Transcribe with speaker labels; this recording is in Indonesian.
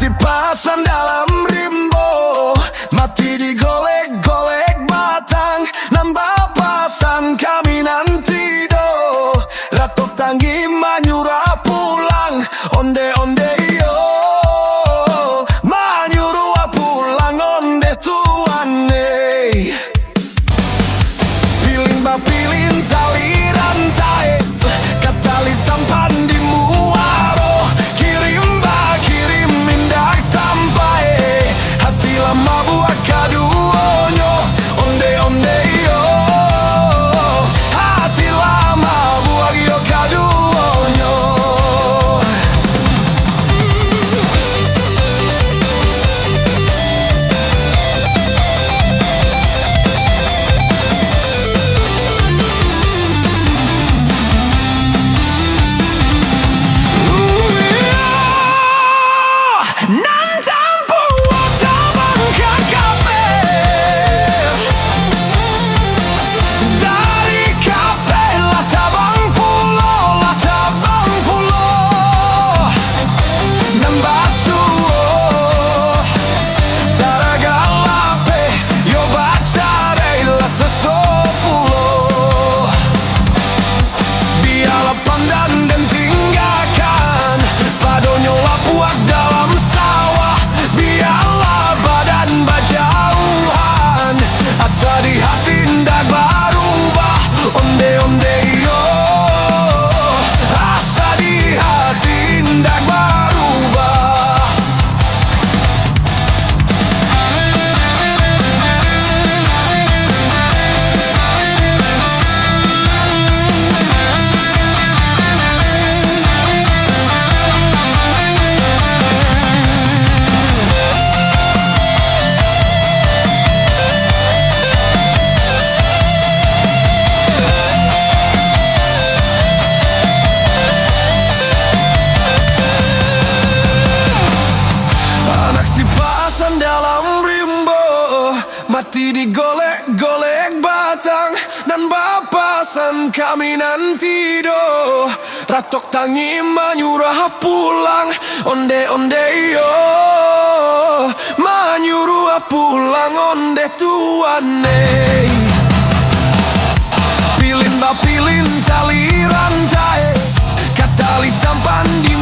Speaker 1: sipasan dalam rimbo, mati digolek-golek batang, nambah pasan kami nanti do. Ratok tangi manyura pulang, onde-onde yo, manyura pulang onde tuane. Pilin ba pilin tali rantai, katali sampan di muaro. Kirim ba kirim indah sampai, hati lama buat kaduonyo, onde-onde yo, hati lama buat yo kaduonyo. Dalam rimbo, mati digolek-golek batang, dan bapasan kami nanti do. Ratok tangi manyurah pulang, onde-onde yo, manyurah pulang onde tuane. Pilin ba pilin tali rantai, katali sampan di